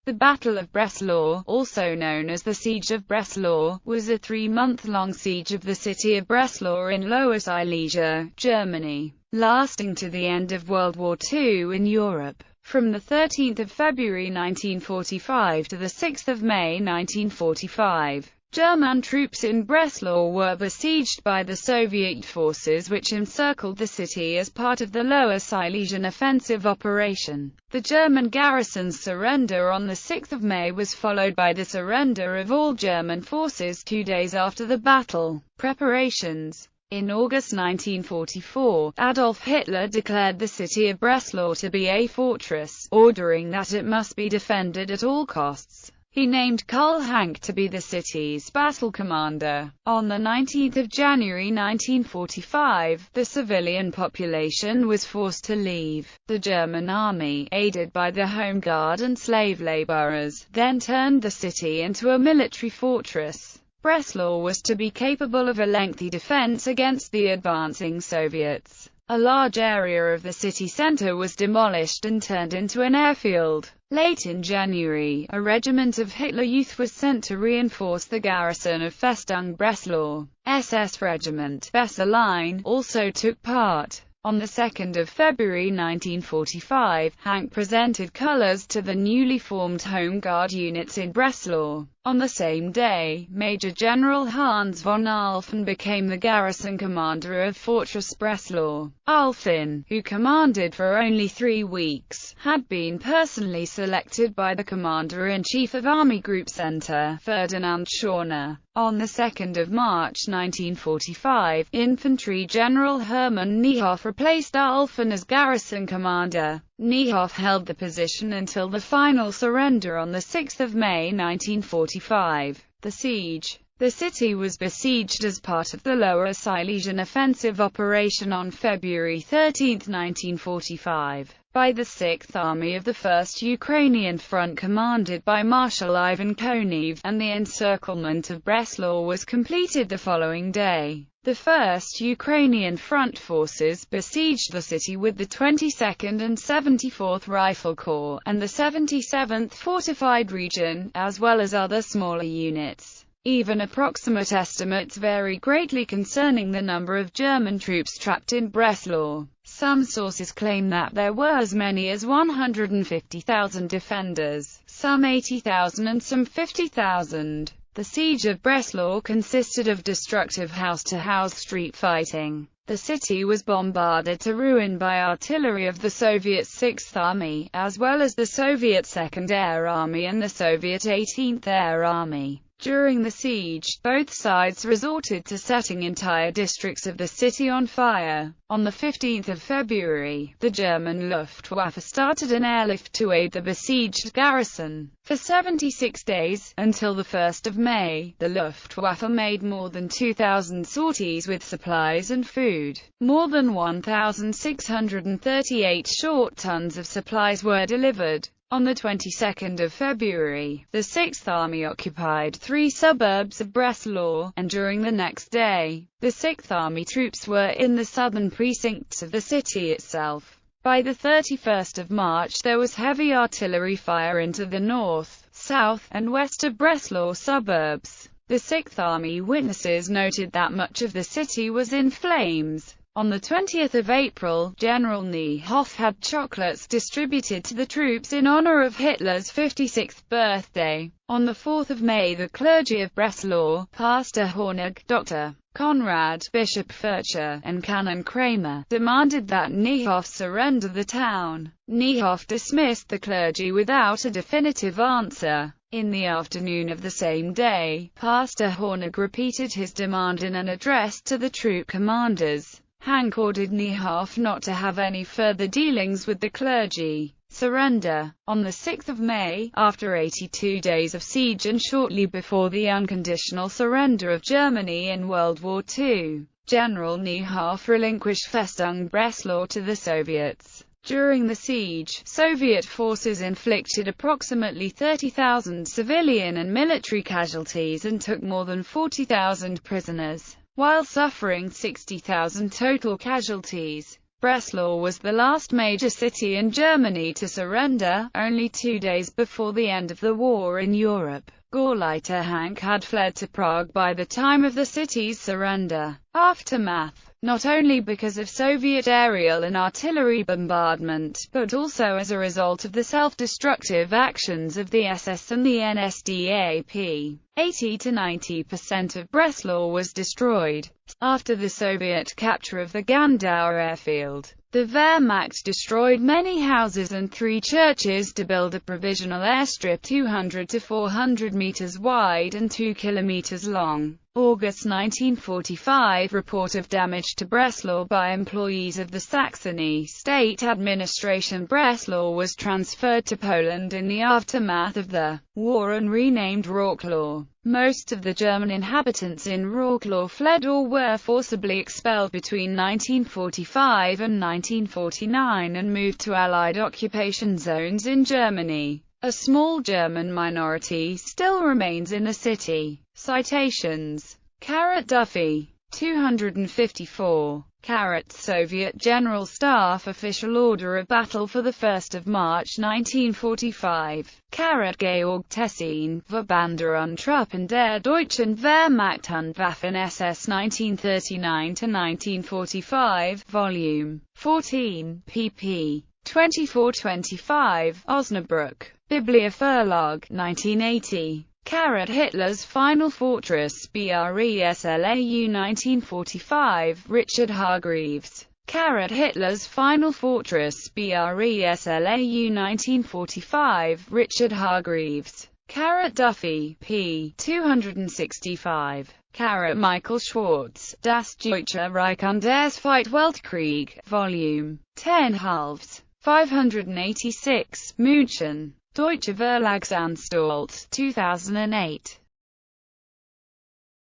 The Battle of Breslau, also known as the Siege of Breslau, was a 3-month-long siege of the city of Breslau in Lower Silesia, Germany, lasting to the end of World War II in Europe. From the 13th of February 1945 to the 6th of May 1945, German troops in Breslau were besieged by the Soviet forces which encircled the city as part of the Lower Silesian offensive operation. The German garrison's surrender on the 6th of May was followed by the surrender of all German forces 2 days after the battle. Preparations. In August 1944, Adolf Hitler declared the city of Breslau to be a fortress, ordering that it must be defended at all costs. He named Karl Hanke to be the city's battle commander. On the 19th of January 1945, the civilian population was forced to leave. The German army, aided by the Home Guard and slave laborers, then turned the city into a military fortress. Breslau was to be capable of a lengthy defense against the advancing Soviets. A large area of the city center was demolished and turned into an airfield. Late in January, a regiment of Hitler Youth was sent to reinforce the garrison of Festung Breslau. SS Regiment Besser also took part. On the 2nd of February 1945, Hanke presented colors to the newly formed Home Guard units in Breslau. On the same day, Major General Hans von Alphen became the garrison commander of Fortress Breslau. Alphen, who commanded for only 3 weeks, had been personally selected by the Commander-in-Chief of Army Group Center, Ferdinand Schorner. On the 2nd of March 1945, Infantry General Hermann Niehoff replaced Alphen as garrison commander. Niehoff held the position until the final surrender on the 6th of May 1945. The siege. The city was besieged as part of the Lower Silesian offensive operation on February 13, 1945, by the 6th Army of the 1st Ukrainian Front commanded by Marshal Ivan Konev, and the encirclement of Breslau was completed the following day. The 1st Ukrainian Front forces besieged the city with the 22nd and 74th Rifle Corps, and the 77th Fortified Region, as well as other smaller units. Even approximate estimates vary greatly concerning the number of German troops trapped in Breslau. Some sources claim that there were as many as 150,000 defenders, some 80,000 and some 50,000. The Siege of Breslau consisted of destructive house-to-house street fighting. The city was bombarded to ruin by artillery of the Soviet 6th Army, as well as the Soviet 2nd Air Army and the Soviet 18th Air Army. During the siege, both sides resorted to setting entire districts of the city on fire. On the 15th of February, the German Luftwaffe started an airlift to aid the besieged garrison. For 76 days, until the 1st of May, the Luftwaffe made more than 2,000 sorties with supplies and food. More than 1,638 short tons of supplies were delivered. On the 22nd of February, the 6th Army occupied 3 suburbs of Breslau, and during the next day, the 6th Army troops were in the southern precincts of the city itself. By the 31st of March there was heavy artillery fire into the north, south, and west of Breslau suburbs. The 6th Army witnesses noted that much of the city was in flames. On the 20th of April, General Niehoff had chocolates distributed to the troops in honor of Hitler's 56th birthday. On the 4th of May, the clergy of Breslau, Pastor Hornig, Dr. Konrad, Bishop Furcher, and Canon Kramer, demanded that Niehoff surrender the town. Niehoff dismissed the clergy without a definitive answer. In the afternoon of the same day, Pastor Hornig repeated his demand in an address to the troop commanders. Hanke ordered Niehoff not to have any further dealings with the clergy. Surrender. On the 6th of May, after 82 days of siege and shortly before the unconditional surrender of Germany in World War II, General Niehoff relinquished Festung Breslau to the Soviets. During the siege, Soviet forces inflicted approximately 30,000 civilian and military casualties and took more than 40,000 prisoners, while suffering 60,000 total casualties. Breslau was the last major city in Germany to surrender, only 2 days before the end of the war in Europe. Gauleiter Hank had fled to Prague by the time of the city's surrender. Aftermath. Not only because of Soviet aerial and artillery bombardment, but also as a result of the self-destructive actions of the SS and the NSDAP. 80 to 90% of Breslau was destroyed. After the Soviet capture of the Gandau airfield, the Wehrmacht destroyed many houses and 3 churches to build a provisional airstrip 200 to 400 meters wide and 2 kilometers long. August 1945 report of damage to Breslau by employees of the Saxony State Administration. Breslau was transferred to Poland in the aftermath of the war and renamed Wrocław. Most of the German inhabitants in Wrocław fled or were forcibly expelled between 1945 and 1949 and moved to Allied occupation zones in Germany. A small German minority still remains in the city. Citations. Duffy. 254. Soviet General Staff Official Order of Battle for 1 March 1945. Georg Tessin, Verbände Truppen der Deutschen Wehrmacht und Waffen SS 1939–1945, Volume 14, pp. 24–25, Osnabrück. Biblioverlag, 1980. Hitler's Final Fortress, Breslau 1945, Richard Hargreaves. Hitler's Final Fortress, Breslau 1945, Richard Hargreaves. Duffy, p. 265. Michael Schwartz, Das Deutsche Reich und der Zweite Weltkrieg, Volume 10 halves. 586, München. Deutsche Verlagsanstalt, 2008.